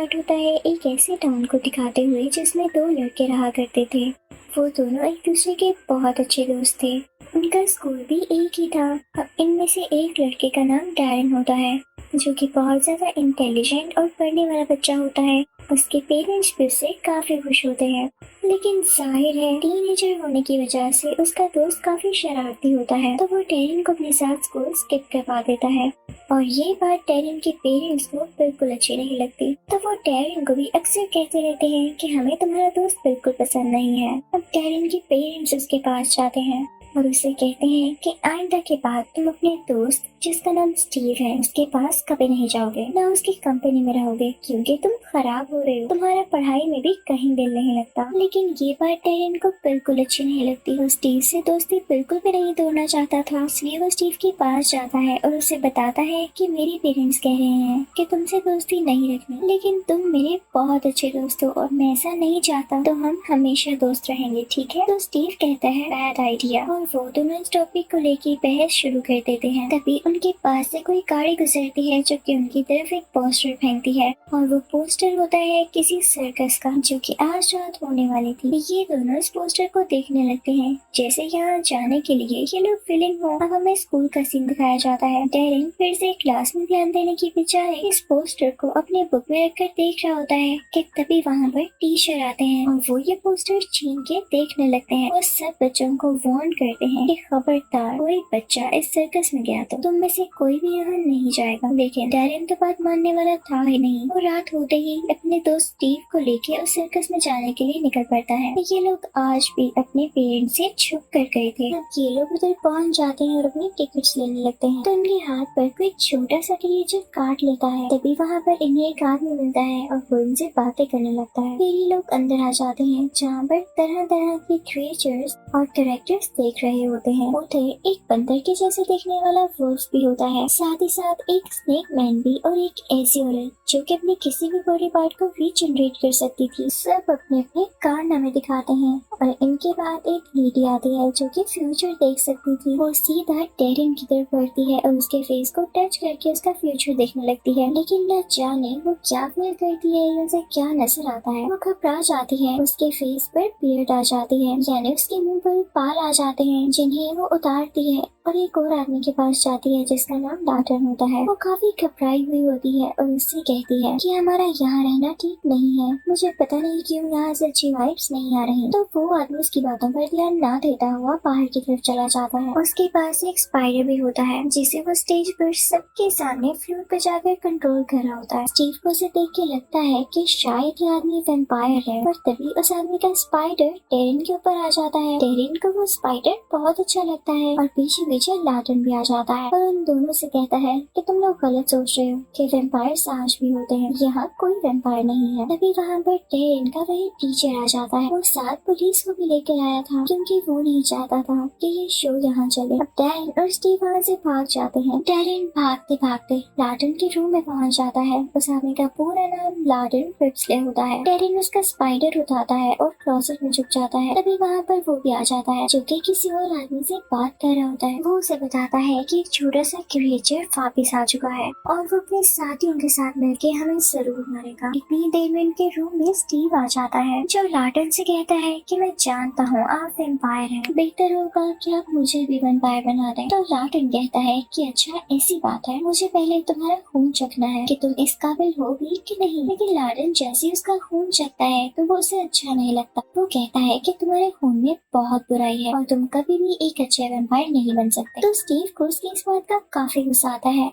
Start होता है एक ऐसे टाउन को दिखाते हुए जिसमें दो लड़के रहा करते थे। वो दोनों एक दूसरे के बहुत अच्छे दोस्त थे। उनका स्कूल भी एक ही था। अब इनमें से एक लड़के का नाम डैरन होता है, जो कि बहुत ज्यादा इंटेलिजेंट और पढ़ने वाला बच्चा होता है। उसके पेरेंट्स भी उससे काफी खुश होते हैं, लेकिन जाहिर है टीनेजर होने की वजह से उसका दोस्त काफी शरारती होता है, तो वो डैरन को अपने साथ स्कूल स्किप करवा देता है। और ये बात डैरन के पेरेंट्स को बिल्कुल अच्छी नहीं लगती, तो वो डैरन को भी अक्सर कहते रहते हैं कि हमें तुम्हारा दोस्त बिल्कुल पसंद नहीं है। अब डैरन के पेरेंट्स उसके पास जाते हैं और उसे कहते हैं कि आइंदा के बाद तुम अपने दोस्त जिसका नाम स्टीव है उसके पास कभी नहीं जाओगे, ना उसकी कंपनी में रहोगे, क्योंकि तुम खराब हो रहे हो, तुम्हारा पढ़ाई में भी कहीं दिल नहीं लगता। लेकिन ये बात डैरन को बिल्कुल अच्छी नहीं लगती। वो स्टीव से दोस्ती बिल्कुल भी नहीं तोड़ना चाहता था, इसलिए वो स्टीव के पास जाता है और उसे बताता है कि मेरे पेरेंट्स कह रहे हैं कि तुमसे दोस्ती नहीं रखनी, लेकिन तुम मेरे बहुत अच्छे दोस्त हो और मैं ऐसा नहीं चाहता, तो हम हमेशा दोस्त रहेंगे, ठीक है? तो स्टीव कहता है बैड आइडिया, और वो दोनों इस टॉपिक को लेकर बहस शुरू कर देते हैं। तभी उनके पास से कोई गाड़ी गुजरती है जो कि उनकी तरफ एक पोस्टर फेंकती है, और वो पोस्टर होता है किसी सर्कस का जो कि आज रात होने वाली थी। ये दोनों इस पोस्टर को देखने लगते हैं जैसे यहाँ जाने के लिए ये लोग फिलिंग हो। अब हमें स्कूल का सीन दिखाया जाता है। डैरन फिर से क्लास में ध्यान देने की बजाय इस पोस्टर को अपने बुक में रखकर देख रहा होता है कि तभी वहाँ पर टीचर आते हैं और वो ये पोस्टर छीन के देखने लगते हैं। वो सब बच्चों को वार्न करते हैं कि खबरदार कोई बच्चा इस सर्कस में गया तो तुम में से कोई भी यहाँ नहीं जाएगा। लेकिन डैरन तो बात मानने वाला था ही नहीं। वो रात होते ही अपने दोस्त स्टीव को लेके उस सर्कस में जाने के लिए निकल पड़ता है। ये लोग आज भी अपने पेरेंट्स से छुप कर गए थे। अब ये लोग उधर पहुंच जाते हैं और अपनी टिकट्स लेने लगते हैं, तो उनके हाथ पर कोई छोटा सा क्रिएचर काट लेता है। तभी वहाँ पर इन्हें एक आदमी मिलता है और वो इनसे बातें करने लगता है। फिर ये लोग अंदर आ जाते हैं जहाँ पर तरह तरह के क्रिएचर्स और कैरेक्टर्स देख रहे होते हैं। उधर एक बंदर के जैसे देखने वाला वुल्फ भी होता है, साथ ही साथ एक स्नेक मैन भी और एक ऐसी औरत जो कि अपने किसी भी बॉडी पार्ट को रीजनरेट कर सकती थी। सब अपने अपने कारनामे दिखाते हैं और इनके बाद एक लेडी आती है जो कि फ्यूचर देख सकती थी। वो सीधा डैरन की तरफ बढ़ती है और उसके फेस को टच करके उसका फ्यूचर देखने लगती है, लेकिन न जाने वो क्या फील करती है या उसे क्या नजर आता है। वो घबरा जाती है। उसके फेस पर बियर्ड आ जाती है, यानी उसके मुंह पर बाल आ जाते हैं, जिन्हें वो उतारती है और एक और आदमी के पास जाती है जिसका नाम डार्टन होता है। वो काफी घबराई हुई होती है और उससे कहती है कि हमारा यहाँ रहना ठीक नहीं है, मुझे पता नहीं क्यों यहाँ से अच्छी वाइब्स नहीं आ रही। तो वो आदमी उसकी बातों पर ध्यान ना देता हुआ बाहर की तरफ चला जाता है। उसके पास एक स्पाइडर भी होता है जिसे वो स्टेज पर सबके सामने फ्लूट पे जाकर कंट्रोल कर रहा होता है। स्टीव को उसे देख के लगता है कि शायद ये आदमी वैम्पायर है, पर तभी उस आदमी का स्पाइडर डैरन के ऊपर आ जाता है। डैरन को वो स्पाइडर बहुत अच्छा लगता है और पीछे पीछे लाटन भी आ जाता है और उन दोनों से कहता है कि तुम लोग गलत सोच रहे हो कि वैम्पायर आज भी होते हैं, यहाँ कोई वैम्पायर नहीं है। तभी वहाँ पर डैरन का वही टीचर आ जाता है। वो साथ पुलिस को भी लेकर आया था क्योंकि वो नहीं चाहता था कि ये शो यहाँ चले। अब डैरन और स्टीव वहाँ से भाग जाते हैं। डैरन भागते भागते लाटन के रूम में पहुँच जाता है। उस आदमी का पूरा नाम लाटन पिप्सले होता है। डैरन उसका स्पाइडर उठाता है और क्लोजेट में छुप जाता है। तभी वहाँ पर वो भी आ जाता है जो कि किसी और आदमी से बात कर रहा होता है। वो उसे बताता है कि एक छोटा सा क्रिएचर वापिस आ चुका है और वो अपने साथियों के साथ मिलके हमें जरूर मारेगा। इतनी देर में उनके रूम में स्टीव आ जाता है जो लाटन से कहता है कि मैं जानता हूँ आप वैम्पायर हैं, बेहतर होगा कि आप मुझे भी वैम्पायर बना दें। तो लाटन कहता है कि अच्छा ऐसी बात है, मुझे पहले तुम्हारा खून चखना है कि तुम इस काबिल हो भी कि नहीं। लेकिन लाटन जैसे उसका खून चखता है तो वो उसे अच्छा नहीं लगता। वो कहता है कि तुम्हारे खून में बहुत बुराई है और तुम कभी भी एक अच्छे वैम्पायर नहीं बन सकते। तो स्टीव को उसकी इस बात का काफी गुस्सा आता है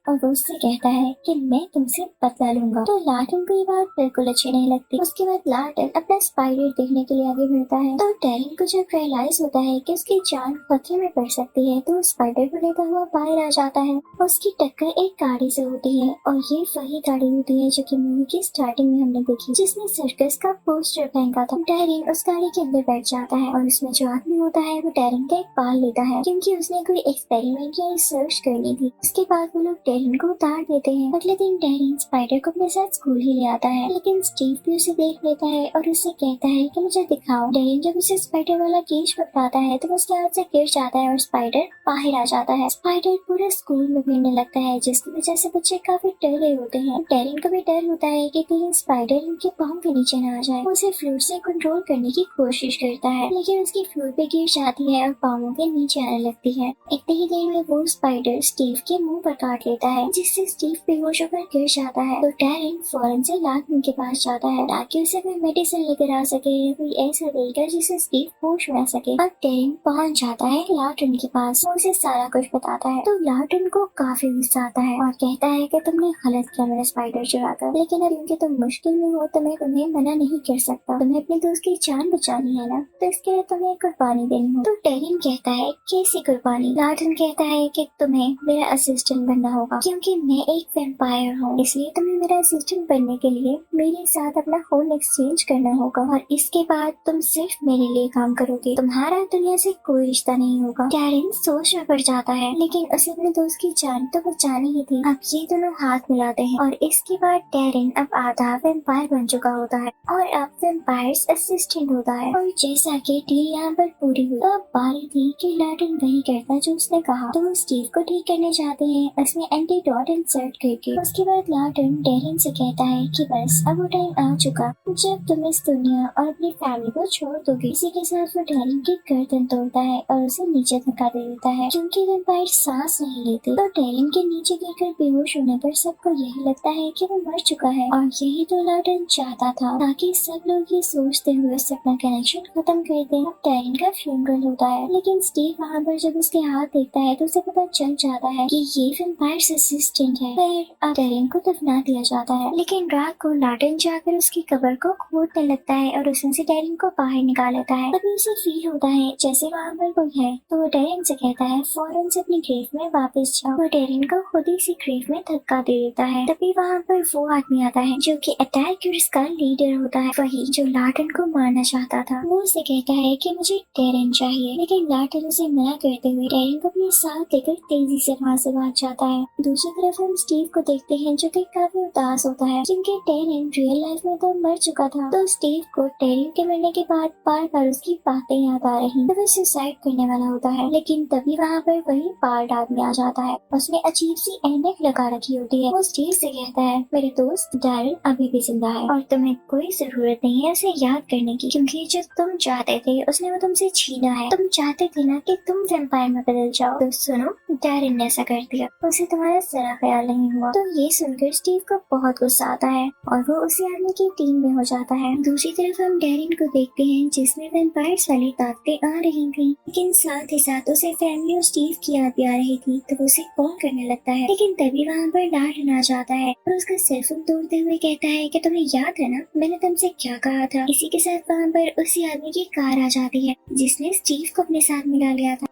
और वो उससे कहता है कि मैं तुमसे बदला लूंगा। तो लाटन को ये बात बिल्कुल अच्छी नहीं लगती। उसके बाद लाटन अपना स्पाइडर देखने के लिए आगे बढ़ता है। तो डैरन को जब रियलाइज होता है कि उसकी जान खतरे में पड़ सकती है तो स्पाइडर को लेता हुआ बाहर आ जाता है। उसकी टक्कर एक गाड़ी से होती है और ये वही गाड़ी होती है जो कि मूवी की स्टार्टिंग में हमने देखी, जिसने सर्कस का पोस्टर फेंका था। डैरन उस गाड़ी के अंदर बैठ जाता है और उसमें जो आदमी होता है वो डैरन का एक बाल लेता है क्योंकि उसने कोई एक्सपेरिमेंट या रिसर्च करनी थी। उसके बाद वो लोग डेरिन को उतार देते हैं। अगले दिन डेरिन स्पाइडर को अपने साथ स्कूल ही ले आता है, लेकिन स्टीव भी उसे देख लेता है और उससे कहता है कि मुझे दिखाओ। डेरिन जब उसे स्पाइडर वाला केज पकड़ाता है तो वो उसके हाथ से गिर जाता है और स्पाइडर बाहर आ जाता है। स्पाइडर पूरे स्कूल में घूमने लगता है, जिसकी वजह से बच्चे काफी डर रहे होते हैं। डेरिन को भी डर होता है कि कहीं स्पाइडर उनके पाँव के नीचे न आ जाए। वो उसे फ्लोर से कंट्रोल करने की कोशिश करता है, लेकिन उसकी फ्लोर पे गिर जाती है और पाँवों के नीचे आने लगती है। इतनी ही देर में वो स्पाइडर स्टीव के मुंह पर काट लेता है, जिससे स्टीव बेहोश होकर गिर जाता है। तो डेरिन फौरन से लार्टन के पास जाता है ताकि उसे कोई मेडिसिन लेकर आ सके या कोई ऐसा तरीका जिससे स्टीव होश में आ सके। अब डेरिन पहुंच जाता है लार्टन के पास, वो उसे सारा कुछ बताता है। तो लार्टन को काफी गुस्सा आता है और कहता है कि तुमने गलत किया मेरा स्पाइडर चुराकर, लेकिन अब क्योंकि तुम मुश्किल में हो तो मैं तुम्हें मना नहीं कर सकता। तुम्हें अपने दोस्त की जान बचानी है ना, तो इसके लिए तुम्हें कुर्बानी देनी हो। तो डेरिन कहता है कैसी कुर्बानी? लार्टन कहता है कि तुम्हें मेरा असिस्टेंट बनना होगा, क्योंकि मैं एक वैम्पायर हूँ, इसलिए तुम्हें मेरा असिस्टेंट बनने के लिए मेरे साथ अपना खून एक्सचेंज करना होगा और इसके बाद तुम सिर्फ मेरे लिए काम करोगे, तुम्हारा दुनिया से कोई रिश्ता नहीं होगा। डेरिन सोच में पड़ जाता है, लेकिन उसे अपने दोस्त की जान तो बचानी ही थी। अब ये दोनों हाथ मिलाते हैं और इसके बाद डेरिन अब आधा वैम्पायर बन चुका होता है और अब वैम्पायर्स असिस्टेंट होता है। और जैसा कि डील यहाँ पर पूरी हुई, तो अब बारी थी कि लार्टन वही करता जो उसने कहा। तो वो स्टीव को ठीक करने जाते हैं उसमें एंटीडोट इंसर्ट करके। उसके बाद लार्टन डेरिन से कहता है कि बस अब वो टाइम आ चुका जब तुम इस दुनिया और अपनी फैमिली को छोड़ दोगे। इसी के साथ वो डेरिन की गर्दन तोड़ता है और उसे नीचे धक्का दे देता है। क्योंकि वैम्पायर सांस नहीं लेते, तो डेरिन के नीचे गिरकर बेहोश होने पर सबको यही लगता है कि वो मर चुका है और यही तो लार्टन चाहता था, ताकि सब लोग ये सोचते हुए उससे अपना कनेक्शन खत्म कर दें। अब डेरिन का फ्यूनरल होता है, लेकिन स्टीव वहाँ पर जब उसके हाथ देखता है तो उसे पता चल जाता है कि ये वैम्पायर्स असिस्टेंट है। फिर अब डेरिन को दफना दिया जाता है, लेकिन रात को लार्टन जाकर उसकी कब्र को खोदने लगता है और उसमें से डेरिन को बाहर निकाल लेता है। तभी उसे फील होता है जैसे वहाँ पर कोई है, तो वो डेरिन से कहता है फौरन से अपनी ग्रेव में वापस जाओ। वो डेरिन को खुद ही सी ग्रेव में धक्का दे देता है। तभी वहाँ पर वो आदमी आता है जो कि अटैकर्स का लीडर होता है, वही जो लार्टन को मारना चाहता था। वो उसे कहता है कि मुझे डेरिन चाहिए, लेकिन लार्टन उसे मना करते हुए डेरिन को अपने साथ लेकर तेजी से वहाँ से भाग जाता है। दूसरी तरफ हम स्टीव को देखते हैं जो कि काफी उदास होता है, क्योंकि डेरिन रियल लाइफ में तो मर चुका था। तो स्टीव को डेरिन के मरने के बाद बार बार उसकी बातें याद आ रही, तो वो सुसाइड करने वाला होता है। लेकिन तभी वहाँ पर वही बार्ड आदमी आ जाता है, उसने अजीब सी ऐनक लगा रखी होती है। वो स्टीव से कहता है मेरे दोस्त डेरिन अभी भी जिंदा है और तुम्हें कोई जरूरत नहीं है उसे याद करने की, क्योंकि जो तुम चाहते थे उसने वो तुमसे छीना है। तुम चाहते थे ना कि तुम वैम्पायर में बदल जाओ, तो सुनो डेरिन ने ऐसा कर दिया, उसे तुम्हारा जरा ख्याल नहीं हुआ। तो ये सुनकर स्टीव को बहुत गुस्सा आता है और वो उसी आदमी की टीम में हो जाता है। दूसरी तरफ हम डेरिन को देखते हैं जिसमें वैम्पायर्स वाली ताकतें आ रही थी, लेकिन साथ ही साथ उसे फैमिली और स्टीव की याद भी आ रही थी, तो वो उसे कॉल करने लगता है। लेकिन तभी वहाँ पर लार्टन आ जाता है और उसका सेलफोन तोड़ते हुए कहता है कि तुम्हें याद है ना मैंने तुमसे क्या कहा था। इसी के साथ वहाँ पर उसी आदमी की कार आ जाती है जिसने स्टीव को अपने साथ मिला लिया था।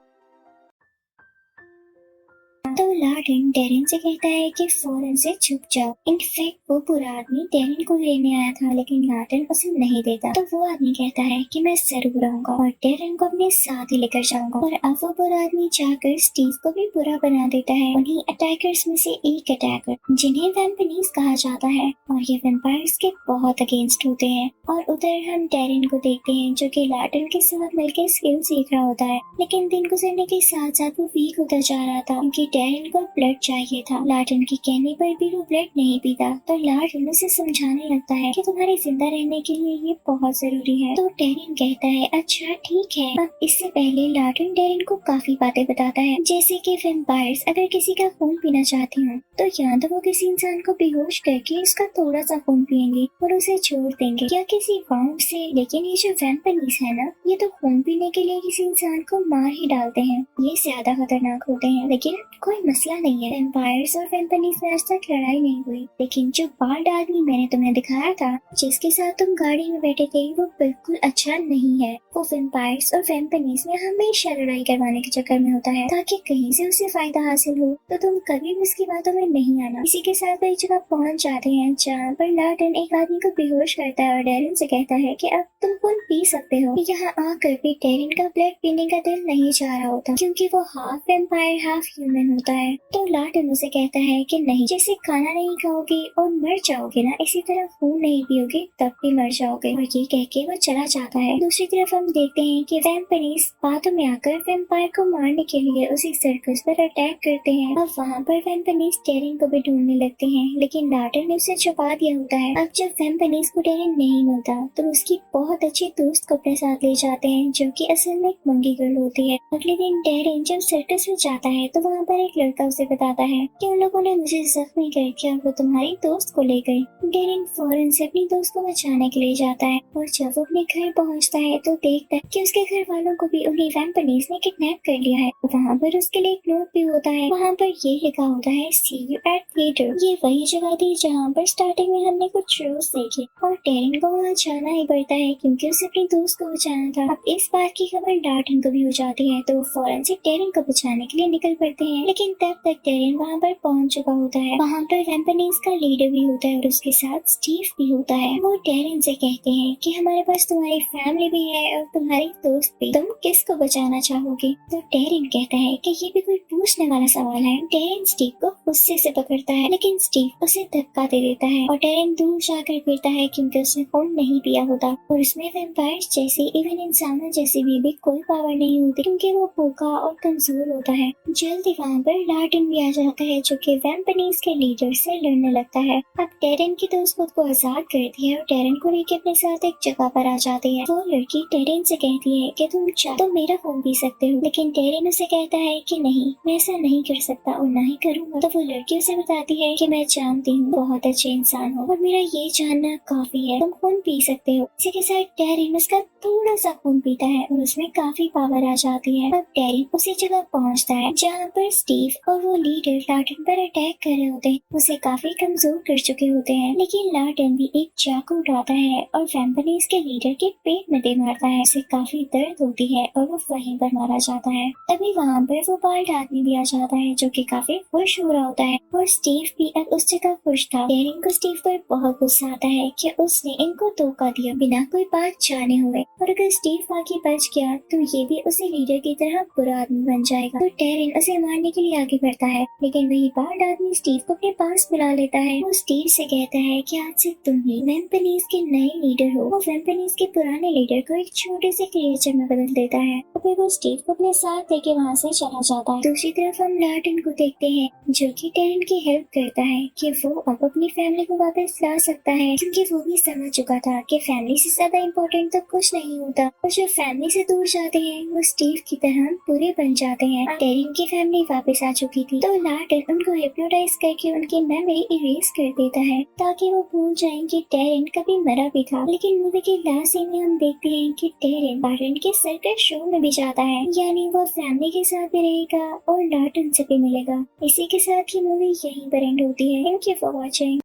तो लार्टन डेरिन से कहता है कि फौरन से छुप जाओ। इनफैक्ट वो पूरा आदमी डेरिन को लेने आया था, लेकिन लार्टन उसे नहीं देता। तो वो आदमी कहता है कि मैं जरूर आऊंगा और डेरिन को अपने साथ ही लेकर जाऊंगा। और अब वो पूरा आदमी जाकर स्टीव को भी बुरा बना देता है, उन्हीं अटैकर्स में से एक अटैकर जिन्हें वैम्पनीज कहा जाता है, और ये वैम्पायर्स के बहुत अगेंस्ट होते हैं। और उधर हम डेरिन को देखते हैं जो कि लार्टन के साथ मिलकर स्किल सीख रहा होता है, लेकिन दिन गुजरने के साथ साथ वो वीक होता जा रहा था, क्योंकि डेरिन को ब्लड चाहिए था। लार्टन के कहने पर भी वो ब्लड नहीं पीता, तो लार्टन उसे समझाने लगता है कि तुम्हारे जिंदा रहने के लिए ये बहुत जरूरी है। तो डेरिन कहता है अच्छा ठीक है। अब इससे पहले लार्टन डेरिन को काफी बातें बताता है, जैसे कि वैम्पायर्स अगर किसी का खून पीना चाहती हूँ तो या तो वो किसी इंसान को बेहोश करके उसका थोड़ा सा खून पिएंगे और उसे छोड़ देंगे, या किसी वाउंड से। लेकिन ये जो वैम्पनीज है ना, ये तो खून पीने के लिए किसी इंसान को मार ही डालते हैं, ये ज्यादा खतरनाक होते हैं। लेकिन कोई मसला नहीं है, वैम्पायर्स और वैम्पनीज में आज तक लड़ाई नहीं हुई। लेकिन जो बार्ड आदमी मैंने तुम्हें दिखाया था जिसके साथ तुम गाड़ी में बैठे थे, वो बिल्कुल अच्छा नहीं है। वो वैम्पायर्स और वैम्पनीज में हमेशा लड़ाई करवाने के चक्कर में होता है ताकि कहीं से उसे फायदा हासिल हो, तो तुम कभी भी उसकी बातों में नहीं आना। इसी के साथ एक जगह पहुंच जाते हैं जहाँ पर लार्टन एक आदमी को बेहोश करता है और डेरिन से कहता है कि अब तुम खून पी सकते हो। यहाँ आकर भी डेरिन का ब्लड पीने का दिल नहीं चाह रहा होता, क्योंकि वो हाफ वैम्पायर हाफ ह्यूमन होता है। है। तो लाटन उसे कहता है कि नहीं, जैसे खाना नहीं खाओगे और मर जाओगे ना, इसी तरह खून नहीं पियोगे तब भी मर जाओगे। और ये कह के वो चला जाता है। दूसरी तरफ हम देखते हैं कि वैम्पनीज बातों में आकर वैम्पायर को मारने के लिए उसी सर्कस पर अटैक करते हैं। अब वहाँ पर वैम्पनीज टेरिन को भी ढूंढने लगते हैं, लेकिन लाटन ने उसे छुपा दिया होता है। अब जब वैम्पनीज को टेरिन नहीं मिलता तो उसकी बहुत अच्छी दोस्त को अपने साथ ले जाते हैं, जो कि असल में एक मंकी गर्ल होती है। अगले दिन टेरिन जब सर्कस में जाता है तो वहाँ पर एक लड़का उसे बताता है कि उन लोगों ने मुझे जख्मी कर दिया, वो तुम्हारी दोस्त को ले गई। टेरिन फौरन से अपनी दोस्त को बचाने के लिए जाता है और जब वो अपने घर पहुँचता है तो देखता है कि उसके घर वालों को भी उन्हीं वैम्पनीज ने किडनैप कर लिया है। वहाँ पर उसके लिए एक नोट भी होता है, वहाँ पर ये लिखा होता है सी यू एट थिएटर। ये वही जगह थी जहाँ पर स्टार्टिंग में हमने कुछ रोज देखे और टेरिन को वहाँ जाना ही पड़ता है क्योंकि उसे अपनी दोस्त को बचाना था। अब इस बात की खबर लाटन को भी हो जाती है तो वो फौरन से टेरिन को बचाने के लिए निकल पड़ते हैं, लेकिन तब तक टेरिन वहाँ पर पहुँच चुका होता है। वहाँ पर वैम्पनीज का लीडर भी होता है और उसके साथ स्टीव भी होता है। वो टेरिन से कहते हैं कि हमारे पास तुम्हारी फैमिली भी है और तुम्हारी दोस्त भी, तुम किसको बचाना चाहोगे? तो टेरिन कहता है कि ये भी कोई पूछने वाला सवाल है। टेरिन स्टीव को गुस्से से पकड़ता है, लेकिन स्टीव उसे धक्का दे देता है और टेरिन दूर जाकर गिरता है क्योंकि उसने खून नहीं पिया होता और उसमें वैम्पायर्स जैसी इवन इंसानों जैसी भी कोई पावर नहीं होती क्योंकि वो भूखा और कमजोर होता है। जल्दी वहाँ पर लाटन भी आ जाता है जो कि वैम्पनीज के लीडर से लड़ने लगता है। अब टेरिन की दोस्त खुद को आजाद करती है और टेरिन को लेकर अपने साथ एक जगह पर आ जाती है। वो लड़की टेरिन से कहती है कि तुम चाहो तो मेरा खून पी सकते हो, लेकिन टेरिन उसे कहता है कि नहीं, मैं ऐसा नहीं कर सकता और ना ही करूँगा। तो वो लड़की उसे बताती है कि मैं जानती हूँ बहुत अच्छे इंसान हो और मेरा ये जानना काफी है, तुम खून पी सकते हो। इसी के साथ टेरिन उसका थोड़ा सा खून पीता है और उसमें काफी पावर आ जाती है। अब टेरिन उसी जगह पहुँचता है जहाँ पर स्टीव और वो लीडर लाटन पर अटैक कर रहे होते हैं। उसे काफी कमजोर कर चुके होते हैं, लेकिन लाटन भी एक चाकू उठाता है और वैम्पनीज के लीडर के पेट में दे मारता है। उसे काफी दर्द होती है और वो वहीं पर मारा जाता है। तभी वहाँ पर वो बाल्ड आदमी भी आ जाता है जो कि काफी खुश हो रहा होता है और स्टीव भी अब उस जगह खुश था। टेरिन को स्टीव पर बहुत गुस्सा आता है कि उसने इनको धोखा दिया बिना कोई बात जाने हुए, और अगर स्टीव आगे बच गया तो ये भी उसी लीडर की तरह बुरा आदमी बन जाएगा। तो टेरिन उसे मारने के लिए आगे बढ़ता है, लेकिन वही बाल्ड आदमी स्टीव को अपने पास बुला लेता है। वो स्टीव से कहता है कि आज से तुम ही वैम्पनीज के नए लीडर हो। वो वैम्पनीज के पुराने लीडर को एक छोटे से क्रिएचर में बदल देता है और फिर वो स्टीव को अपने साथ लेके वहाँ से चला जाता है। दूसरी तरफ हम लाटन को देखते हैं जो कि टेरिन की हेल्प करता है कि वो अब अपनी फैमिली को वापस ला सकता है, क्योंकि वो भी समझ चुका था कि फैमिली से ज्यादा इम्पोर्टेंट तो कुछ नहीं होता और जो फैमिली से दूर जाते हैं वो स्टीव की तरह बुरे बन जाते हैं। टेरिन की फैमिली वापस आ चुकी थी तो लाटन उनको हिप्नोटाइज करके उनकी मेमोरी इरेज कर देता है ताकि वो भूल जाएं कि टेरिन कभी मरा भी था। लेकिन मूवी के लास्ट सीन में हम देखते हैं कि टेरिन लाटन के सर्कस शो में भी जाता है, यानी वो फैमिली के साथ भी रहेगा और लाटन से भी मिलेगा। इसी के साथ ही मूवी यहीं पर एंड होती है। Thank you for watching.